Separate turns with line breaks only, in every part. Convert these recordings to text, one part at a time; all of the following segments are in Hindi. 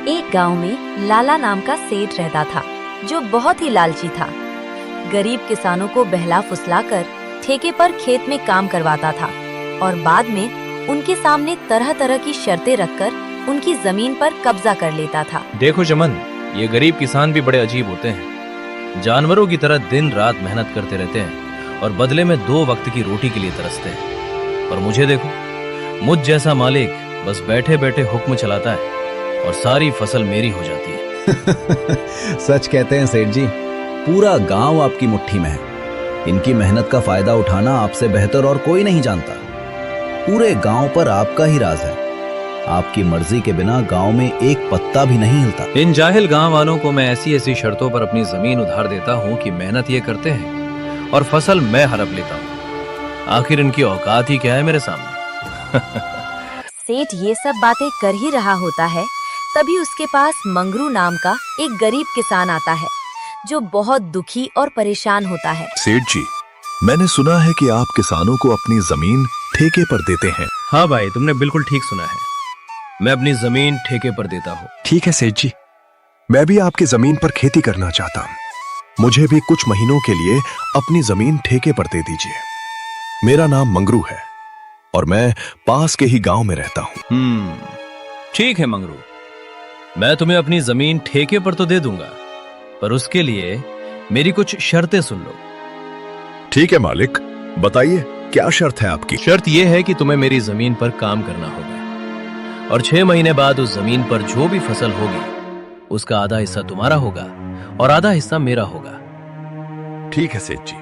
एक गांव में लाला नाम का सेठ रहता था, जो बहुत ही लालची था। गरीब किसानों को बहला फुसलाकर ठेके पर खेत में काम करवाता था और बाद में उनके सामने तरह तरह की शर्तें रखकर उनकी जमीन पर कब्जा कर लेता था।
देखो चमन, ये गरीब किसान भी बड़े अजीब होते हैं। जानवरों की तरह दिन रात मेहनत करते रहते हैं और बदले में 2 वक्त की रोटी के लिए तरसते हैं। और मुझे देखो, मुझ जैसा मालिक बस बैठे बैठे हुक्म चलाता है और सारी फसल मेरी हो जाती है।
सच कहते हैं सेठ जी, पूरा गांव आपकी मुट्ठी में है। इनकी मेहनत का फायदा उठाना आपसे बेहतर और कोई नहीं जानता। पूरे गांव पर आपका ही राज है। आपकी मर्जी के बिना गांव में एक पत्ता भी नहीं हिलता।
इन जाहिल गांव वालों को मैं ऐसी ऐसी शर्तों पर अपनी जमीन उधार देता हूँ कि मेहनत ये करते हैं और फसल मैं हड़प लेता हूँ। आखिर इनकी औकात ही क्या है मेरे सामने।
सेठ ये सब बातें कर ही रहा होता है, तभी उसके पास मंगरू नाम का एक गरीब किसान आता है, जो बहुत दुखी और परेशान होता है।
सेठ जी, मैंने सुना है कि आप किसानों को अपनी जमीन ठेके पर देते हैं।
हाँ भाई, तुमने बिल्कुल ठीक सुना है। मैं अपनी जमीन ठेके पर देता हूँ।
ठीक है सेठ जी, मैं भी आपकी जमीन पर खेती करना चाहता हूँ। मुझे भी कुछ महीनों के लिए अपनी जमीन ठेके पर दे दीजिए। मेरा नाम मंगरू है और मैं पास के ही गांव में रहता हूँ।
ठीक है मंगरू, मैं तुम्हें अपनी जमीन ठेके पर तो दे दूंगा, पर उसके लिए मेरी कुछ शर्तें सुन लो।
ठीक है मालिक, बताइए क्या शर्त है आपकी?
शर्त यह है कि तुम्हें मेरी जमीन पर काम करना होगा और 6 महीने बाद उस जमीन पर जो भी फसल होगी उसका आधा हिस्सा तुम्हारा होगा और आधा हिस्सा मेरा होगा।
ठीक है सेठ जी,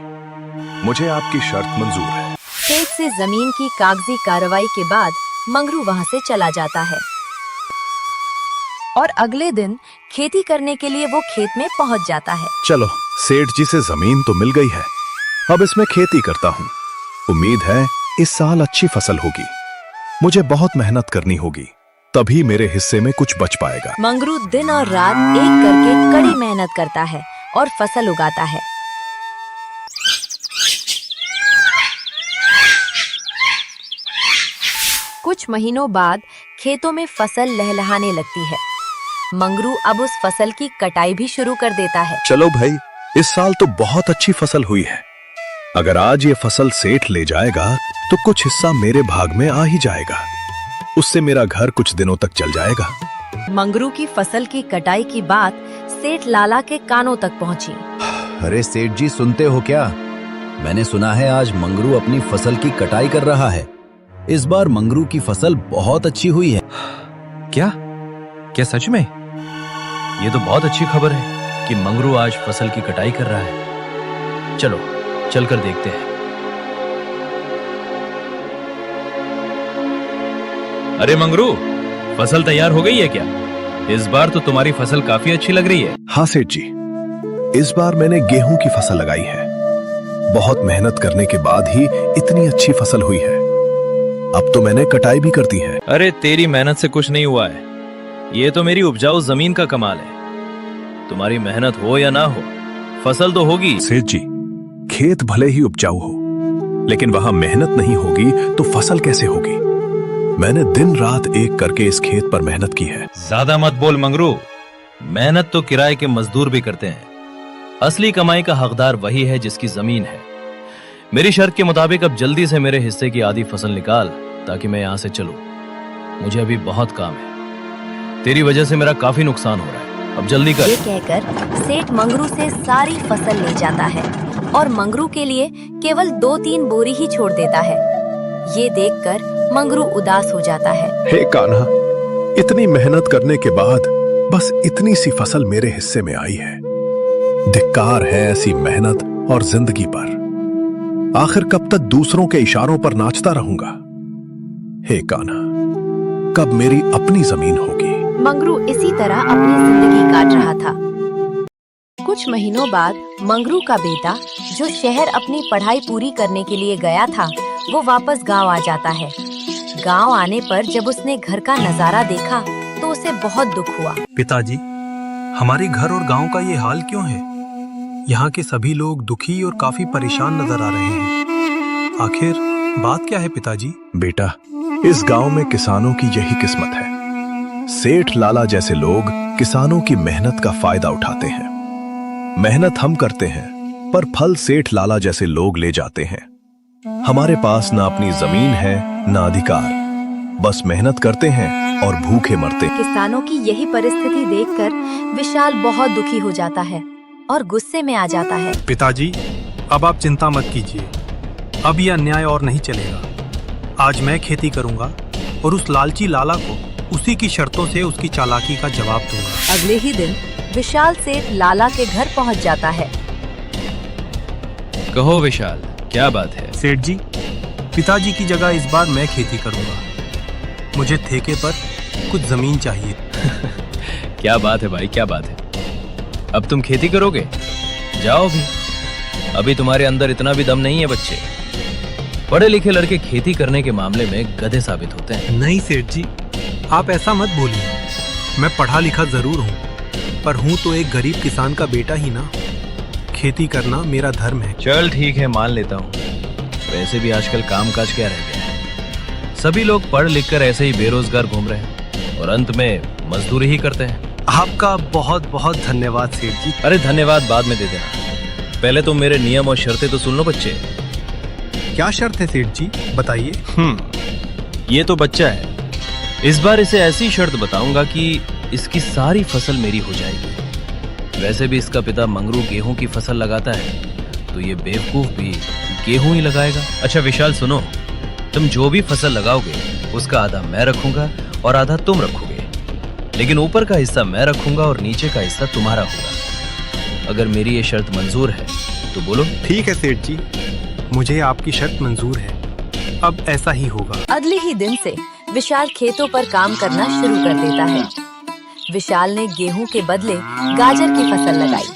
मुझे आपकी शर्त मंजूर है।
सेठ से जमीन की कागजी कार्रवाई के बाद मंगरू वहाँ से चला जाता है और अगले दिन खेती करने के लिए वो खेत में पहुँच जाता है।
चलो, सेठ जी से जमीन तो मिल गई है, अब इसमें खेती करता हूँ। उम्मीद है इस साल अच्छी फसल होगी। मुझे बहुत मेहनत करनी होगी, तभी मेरे हिस्से में कुछ बच पाएगा।
मंगरू दिन और रात एक करके कड़ी मेहनत करता है और फसल उगाता है। कुछ महीनों बाद खेतों में फसल लहलहाने लगती है। मंगरू अब उस फसल की कटाई भी शुरू कर देता है।
चलो भाई, इस साल तो बहुत अच्छी फसल हुई है। अगर आज ये फसल सेठ ले जाएगा तो कुछ हिस्सा मेरे भाग में आ ही जाएगा। उससे मेरा घर कुछ दिनों तक चल जाएगा।
मंगरू की फसल की कटाई की बात सेठ लाला के कानों तक पहुंची।
अरे सेठ जी, सुनते हो क्या? मैंने सुना है आज मंगरू अपनी फसल की कटाई कर रहा है। इस बार मंगरू की फसल बहुत अच्छी हुई है।
क्या क्या सच में? ये तो बहुत अच्छी खबर है कि मंगरू आज फसल की कटाई कर रहा है। चलो चलकर देखते हैं। अरे मंगरू, फसल तैयार हो गई है क्या? इस बार तो तुम्हारी फसल काफी अच्छी लग रही है।
हाँ सेठ जी, इस बार मैंने गेहूं की फसल लगाई है। बहुत मेहनत करने के बाद ही इतनी अच्छी फसल हुई है। अब तो मैंने कटाई भी कर दी है।
अरे तेरी मेहनत से कुछ नहीं हुआ है, ये तो मेरी उपजाऊ जमीन का कमाल है। तुम्हारी मेहनत हो या ना हो, फसल तो होगी।
सेठ जी, खेत भले ही उपजाऊ हो, लेकिन वहां मेहनत नहीं होगी तो फसल कैसे होगी? मैंने दिन रात एक करके इस खेत पर मेहनत की है।
ज्यादा मत बोल मंगरू, मेहनत तो किराए के मजदूर भी करते हैं। असली कमाई का हकदार वही है जिसकी जमीन है। मेरी शर्त के मुताबिक अब जल्दी से मेरे हिस्से की आधी फसल निकाल, ताकि मैं यहाँ से चलूं। मुझे अभी बहुत काम है, तेरी वजह से मेरा काफी नुकसान हो रहा है। अब जल्दी कर।
ये कहकर सेठ मंगरू से सारी फसल ले जाता है और मंगरू के लिए केवल 2-3 बोरी ही छोड़ देता है। ये देखकर मंगरू उदास हो जाता है।
हे कान्हा, इतनी मेहनत करने के बाद बस इतनी सी फसल मेरे हिस्से में आई है। धिक्कार है ऐसी मेहनत और जिंदगी पर। आखिर कब तक दूसरों के इशारों पर नाचता रहूंगा? हे कान्हा, कब मेरी अपनी जमीन होगी?
मंगरू इसी तरह अपनी जिंदगी काट रहा था। कुछ महीनों बाद मंगरू का बेटा, जो शहर अपनी पढ़ाई पूरी करने के लिए गया था, वो वापस गांव आ जाता है। गांव आने पर जब उसने घर का नजारा देखा तो उसे बहुत दुख हुआ।
पिताजी, हमारे घर और गांव का ये हाल क्यों है? यहाँ के सभी लोग दुखी और काफी परेशान नजर आ रहे हैं। आखिर बात क्या है पिताजी?
बेटा, इस गांव में किसानों की यही किस्मत है। सेठ लाला जैसे लोग किसानों की मेहनत का फायदा उठाते हैं। मेहनत हम करते हैं, पर फल सेठ लाला जैसे लोग ले जाते हैं। हमारे पास ना अपनी जमीन है ना अधिकार, बस मेहनत करते हैं और भूखे मरते हैं।
किसानों की यही परिस्थिति देखकर विशाल बहुत दुखी हो जाता है और गुस्से में आ जाता है।
पिताजी, अब आप चिंता मत कीजिए। अब यह अन्याय और नहीं चलेगा। आज मैं खेती करूंगा और उस लालची लाला को उसी की शर्तों से उसकी चालाकी का जवाब दूंगा।
अगले ही दिन विशाल सेठ लाला के घर पहुंच जाता है।
कहो विशाल, क्या बात है?
सेठ जी, पिताजी की जगह इस बार मैं खेती करूंगा। मुझे ठेके पर कुछ जमीन चाहिए।
क्या बात है भाई, क्या बात है? अब तुम खेती करोगे? जाओ भी। अभी तुम्हारे अंदर इतना भी दम नहीं है बच्चे। पढ़े लिखे लड़के खेती करने के मामले में गधे साबित होते हैं।
नहीं सेठ जी, आप ऐसा मत बोलिए। मैं पढ़ा लिखा जरूर हूँ, पर हूँ तो एक गरीब किसान का बेटा ही ना। खेती करना मेरा धर्म है।
चल ठीक है, मान लेता हूँ। वैसे भी आजकल कामकाज क्या रह गया है? सभी लोग पढ़ लिख कर ऐसे ही बेरोजगार घूम रहे हैं और अंत में मजदूरी ही करते हैं।
आपका बहुत बहुत धन्यवाद सेठ जी।
अरे धन्यवाद बाद में दे देना, पहले तुम मेरे नियम और शर्तें तो सुन लो बच्चे।
क्या शर्त है सेठ जी, बताइए।
ये तो बच्चा है। इस बार इसे ऐसी शर्त बताऊंगा कि इसकी सारी फसल मेरी हो जाएगी। वैसे भी इसका पिता मंगरू गेहूं की फसल लगाता है, तो ये बेवकूफ भी गेहूं ही लगाएगा। अच्छा विशाल सुनो, तुम जो भी फसल लगाओगे उसका आधा मैं रखूंगा और आधा तुम रखोगे, लेकिन ऊपर का हिस्सा मैं रखूंगा और नीचे का हिस्सा तुम्हारा होगा। अगर मेरी ये शर्त मंजूर है तो बोलो।
ठीक है सेठ जी, मुझे आपकी शर्त मंजूर है। अब ऐसा ही होगा।
अगले ही दिन से विशाल खेतों पर काम करना शुरू कर देता है। विशाल ने गेहूं के बदले गाजर की फसल लगाई।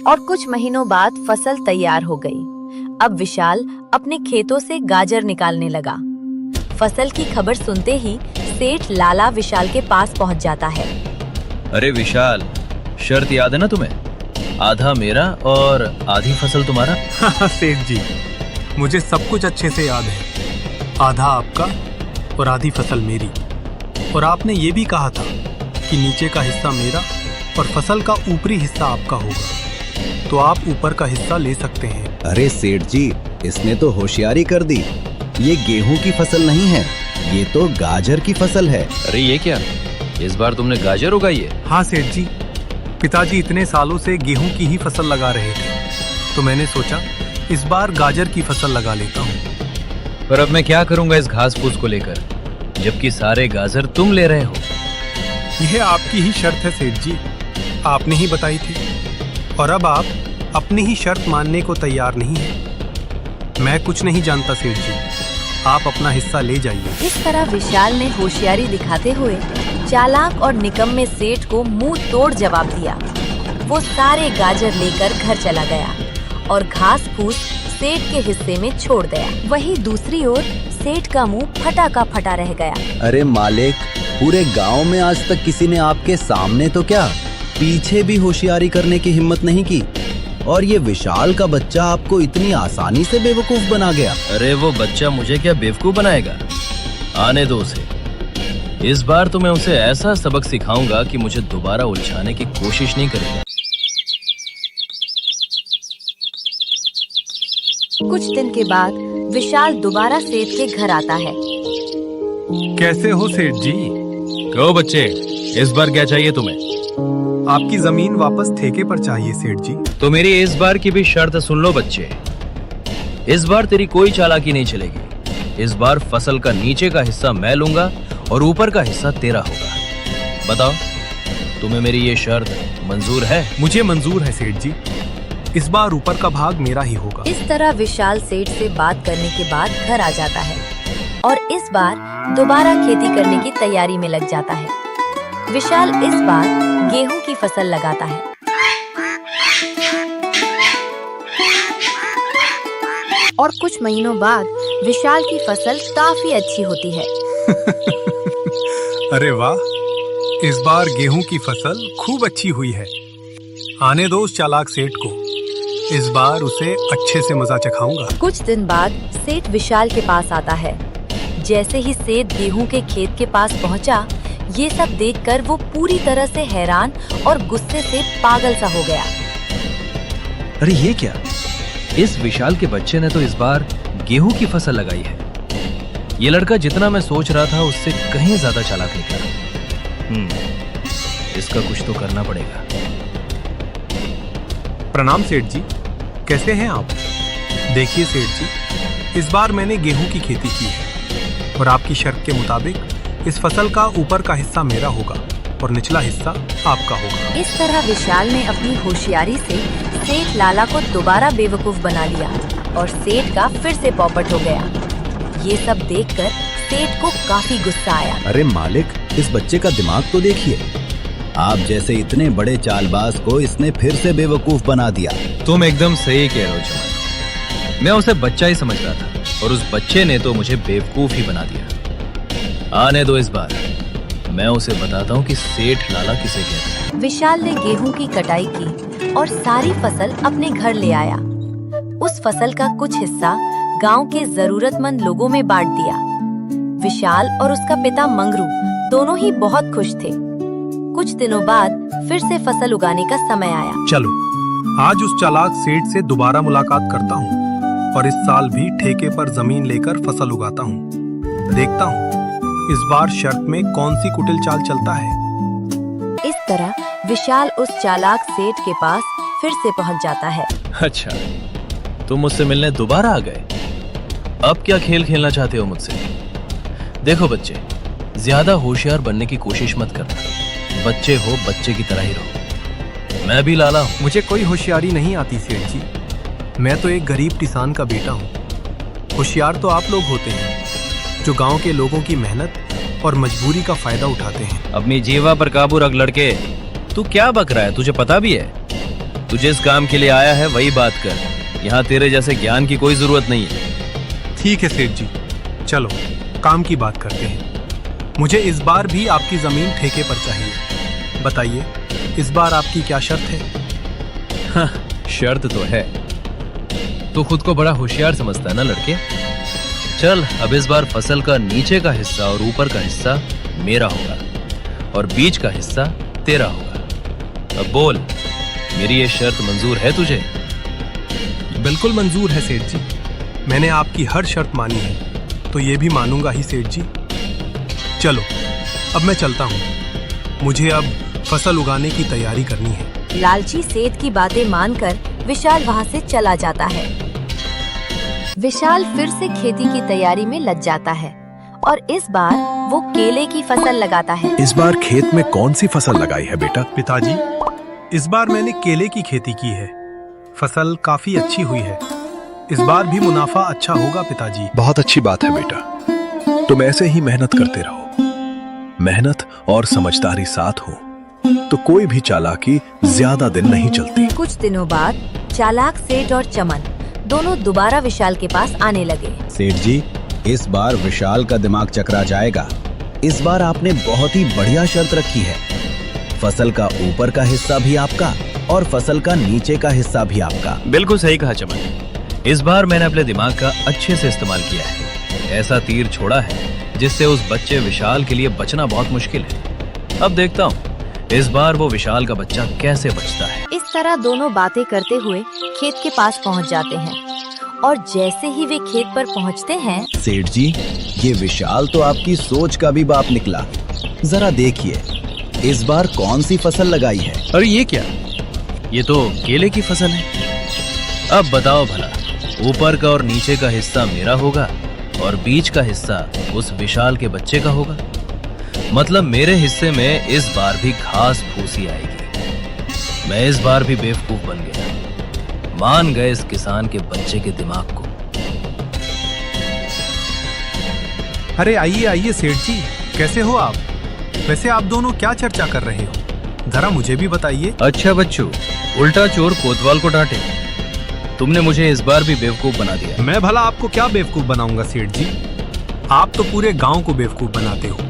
और कुछ महीनों बाद फसल तैयार हो गई। अब विशाल अपने खेतों से गाजर निकालने लगा। फसल की खबर सुनते ही सेठ लाला विशाल के पास पहुंच जाता है।
अरे विशाल, शर्त याद है ना तुम्हें? आधा मेरा और आधी फसल तुम्हारा।
सेठ जी, मुझे सब कुछ अच्छे से याद है। आधा आपका और आधी फसल मेरी। और आपने ये भी कहा था कि नीचे का हिस्सा मेरा और फसल का ऊपरी हिस्सा आपका होगा, तो आप ऊपर का हिस्सा ले सकते हैं।
अरे सेठ जी, इसने तो होशियारी कर दी। ये गेहूं की फसल नहीं है, ये तो गाजर की फसल है।
अरे ये क्या, इस बार तुमने गाजर उगाई है?
हाँ सेठ जी, पिताजी इतने सालों से गेहूं की ही फसल लगा रहे थे, तो मैंने सोचा इस बार गाजर की फसल लगा लेता हूँ।
पर अब मैं क्या करूंगा इस घास फूस को लेकर, जबकि सारे गाजर तुम ले रहे हो?
यह आपकी ही शर्त है सेठ जी, आपने ही बताई थी। और अब आप अपनी ही शर्त मानने को तैयार नहीं है। मैं कुछ नहीं जानता सेठ जी, आप अपना हिस्सा ले जाइए।
इस तरह विशाल ने होशियारी दिखाते हुए चालाक और निकम्मे सेठ को मुंह तोड़ जवाब दिया। वो सारे गाजर लेकर घर चला गया और घास फूस सेठ के हिस्से में छोड़ गया। वहीं दूसरी ओर सेठ का मुंह फटा का फटा रह गया।
अरे मालिक, पूरे गांव में आज तक किसी ने आपके सामने तो क्या, पीछे भी होशियारी करने की हिम्मत नहीं की, और ये विशाल का बच्चा आपको इतनी आसानी से बेवकूफ बना गया।
अरे वो बच्चा मुझे क्या बेवकूफ बनाएगा? आने दो उसे। इस बार तो मैं उसे ऐसा सबक सिखाऊंगा कि मुझे दोबारा उलझाने की कोशिश नहीं करेगा।
कुछ दिन के बाद विशाल दोबारा सेठ के घर आता है।
कैसे हो सेठ जी?
कहो बच्चे, इस बार क्या चाहिए तुम्हें?
आपकी जमीन वापस ठेके पर चाहिए सेठ जी।
तो मेरी इस बार की भी शर्त सुन लो बच्चे। इस बार तेरी कोई चालाकी नहीं चलेगी। इस बार फसल का नीचे का हिस्सा मैं लूंगा और ऊपर का हिस्सा तेरा होगा। बताओ, तुम्हें मेरी ये शर्त मंजूर है?
मुझे मंजूर है सेठ जी। इस बार ऊपर का भाग मेरा ही होगा।
इस तरह विशाल सेठ से बात करने के बाद घर आ जाता है और इस बार दोबारा खेती करने की तैयारी में लग जाता है। विशाल इस बार गेहूं की फसल लगाता है। और कुछ महीनों बाद विशाल की फसल काफी अच्छी होती है।
अरे वाह, इस बार गेहूं की फसल खूब अच्छी हुई है। आने दो उस चालाक सेठ को, इस बार उसे अच्छे से मजा चखाऊंगा।
कुछ दिन बाद सेठ विशाल के पास आता है। जैसे ही सेठ गेहूं के खेत के पास पहुंचा, ये सब देखकर वो पूरी तरह से हैरान और गुस्से से पागल सा हो गया।
अरे ये क्या? इस विशाल के बच्चे ने तो इस बार गेहूं की फसल लगाई है। ये लड़का जितना मैं सोच रहा था उससे कहीं ज्यादा चालाक निकला। इसका कुछ तो करना पड़ेगा।
प्रणाम सेठ जी, कैसे हैं आप? देखिए सेठ जी, इस बार मैंने गेहूं की खेती की है और आपकी शर्त के मुताबिक इस फसल का ऊपर का हिस्सा मेरा होगा और निचला हिस्सा आपका होगा।
इस तरह विशाल ने अपनी होशियारी से सेठ लाला को दोबारा बेवकूफ बना लिया और सेठ का फिर से पौपट हो गया। ये सब देखकर सेठ को काफी गुस्सा आया।
अरे मालिक, इस बच्चे का दिमाग तो देखिए। आप जैसे इतने बड़े चालबाज को इसने फिर से बेवकूफ बना दिया।
तुम एकदम सही कह रहे हो चमन। मैं उसे बच्चा ही समझ रहा था और उस बच्चे ने तो मुझे बेवकूफ ही बना दिया। आने दो, इस बार मैं उसे बताता हूँ कि सेठ लाला किसे कहते हैं।
विशाल ने गेहूं की कटाई की और सारी फसल अपने घर ले आया। उस फसल का कुछ हिस्सा गांव के जरूरतमंद लोगों में बांट दिया। विशाल और उसका पिता मंगरू दोनों ही बहुत खुश थे। कुछ दिनों बाद फिर से फसल उगाने का समय आया।
चलो, आज उस चालाक सेठ से दोबारा मुलाकात करता हूँ और इस साल भी ठेके पर जमीन लेकर फसल उगाता हूँ। देखता हूँ इस बार शर्त में कौन सी कुटिल चाल चलता है।
इस तरह विशाल उस चालाक सेठ के पास फिर से पहुंच जाता है।
अच्छा, तुम मुझसे मिलने दोबारा आ गए। अब क्या खेल खेलना चाहते हो मुझसे? देखो बच्चे, ज्यादा होशियार बनने की कोशिश मत करना। बच्चे हो, बच्चे की तरह ही रहो। मैं भी लाला हूँ।
मुझे कोई होशियारी नहीं आती सेठ जी। मैं तो एक गरीब किसान का बेटा हूँ। होशियार तो आप लोग होते हैं जो गांव के लोगों की मेहनत और मजबूरी का फायदा उठाते हैं।
अपनी जीवा पर काबू रख लड़के। तू क्या बक रहा है? तुझे पता भी है तू जिस काम के लिए आया है वही बात कर। यहाँ तेरे जैसे ज्ञान की कोई जरूरत नहीं है।
ठीक है सेठ जी, चलो काम की बात करते हैं। मुझे इस बार भी आपकी जमीन ठेके पर चाहिए। बताइए, इस बार आपकी क्या शर्त है?
हाँ, शर्त तो है। तू खुद को बड़ा होशियार समझता है ना लड़के। चल, अब इस बार फसल का नीचे का हिस्सा और ऊपर का हिस्सा मेरा होगा और बीच का हिस्सा तेरा होगा। अब बोल, मेरी ये शर्त मंजूर है तुझे?
बिल्कुल मंजूर है सेठ जी। मैंने आपकी हर शर्त मानी है, तो ये भी मानूंगा ही सेठ जी। चलो, अब मैं चलता हूँ। मुझे अब फसल उगाने की तैयारी करनी है।
लालची सेठ की बातें मानकर विशाल वहाँ से चला जाता है। विशाल फिर से खेती की तैयारी में लग जाता है और इस बार वो केले की फसल लगाता है।
इस बार खेत में कौन सी फसल लगाई है बेटा?
पिताजी, इस बार मैंने केले की खेती की है। फसल काफी अच्छी हुई है। इस बार भी मुनाफा अच्छा होगा पिताजी।
बहुत अच्छी बात है बेटा। तुम ऐसे ही मेहनत करते रहो। मेहनत और समझदारी साथ हो तो कोई भी चालाकी ज्यादा दिन नहीं चलती।
कुछ दिनों बाद चालाक सेठ और चमन दोनों दोबारा विशाल के पास आने लगे।
सेठ जी, इस बार विशाल का दिमाग चकरा जाएगा। इस बार आपने बहुत ही बढ़िया शर्त रखी है। फसल का ऊपर का हिस्सा भी आपका और फसल का नीचे का हिस्सा भी आपका।
बिल्कुल सही कहा चमन। इस बार मैंने अपने दिमाग का अच्छे से इस्तेमाल किया है। ऐसा तीर छोड़ा है जिससे उस बच्चे विशाल के लिए बचना बहुत मुश्किल है। अब देखता हूँ इस बार वो विशाल का बच्चा कैसे बचता है।
इस तरह दोनों बातें करते हुए खेत के पास पहुंच जाते हैं और जैसे ही वे खेत पर पहुंचते हैं,
सेठ जी, ये विशाल तो आपकी सोच का भी बाप निकला। जरा देखिए, इस बार कौन सी फसल लगाई है?
अरे ये क्या? ये तो केले की फसल है। अब बताओ भला, ऊपर का और नीचे का हिस्सा मेरा होगा और बीच का हिस्सा उस विशाल के बच्चे का होगा। मतलब मेरे हिस्से में इस बार भी घास फूसी आएगी। मैं इस बार भी बेवकूफ बन गया। मान गए इस किसान के बच्चे के दिमाग को।
अरे आइए आइए सेठ जी, कैसे हो आप? वैसे आप दोनों क्या चर्चा कर रहे हो? जरा मुझे भी बताइए।
अच्छा बच्चू, उल्टा चोर कोतवाल को डांटे। तुमने मुझे इस बार भी बेवकूफ बना दिया।
मैं भला आपको क्या बेवकूफ बनाऊंगा सेठ जी? आप तो पूरे गांव को बेवकूफ बनाते हो।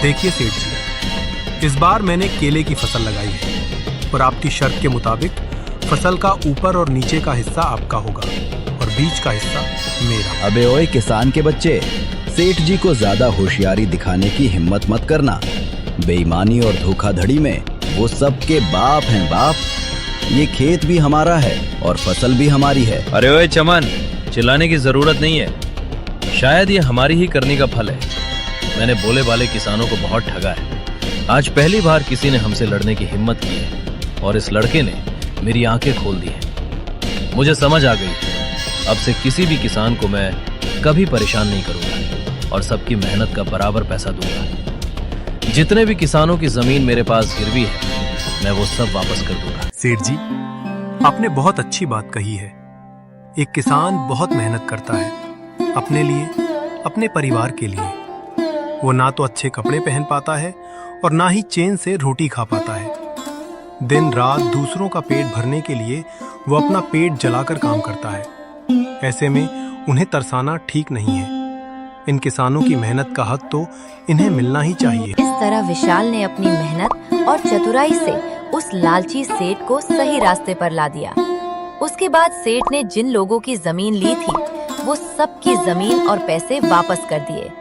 देखिए सेठ जी, इस बार मैंने केले की फसल लगाई है और आपकी शर्त के मुताबिक फसल का ऊपर और नीचे का हिस्सा आपका होगा और बीच का हिस्सा मेरा।
अबे ओए किसान के बच्चे, सेठ जी को ज्यादा होशियारी दिखाने की हिम्मत मत करना। बेईमानी और धोखाधड़ी में वो सबके बाप हैं बाप। ये खेत भी हमारा है और फसल भी हमारी है।
अरे ओए चमन, चिल्लाने की जरूरत नहीं है। शायद ये हमारी ही करनी का फल है। मैंने भोले भाले किसानों को बहुत ठगा है। आज पहली बार किसी ने हमसे लड़ने की हिम्मत की है और इस लड़के ने मेरी आंखें खोल दी हैं। मुझे समझ आ गई, अब से किसी भी किसान को मैं कभी परेशान नहीं करूंगा और सबकी मेहनत का बराबर पैसा दूंगा। जितने भी किसानों की जमीन मेरे पास गिरवी है, मैं वो सब वापस कर दूंगा।
सेठ जी, आपने बहुत अच्छी बात कही है। एक किसान बहुत मेहनत करता है अपने लिए, अपने परिवार के लिए। वो ना तो अच्छे कपड़े पहन पाता है और ना ही चैन से रोटी खा पाता है। दिन रात दूसरों का पेट भरने के लिए वो अपना पेट जलाकर काम करता है। ऐसे में उन्हें तरसाना ठीक नहीं है। इन किसानों की मेहनत का हक तो इन्हें मिलना ही चाहिए।
इस तरह विशाल ने अपनी मेहनत और चतुराई से उस लालची सेठ को सही रास्ते पर ला दिया। उसके बाद सेठ ने जिन लोगों की जमीन ली थी, वो सबकी जमीन और पैसे वापस कर दिए।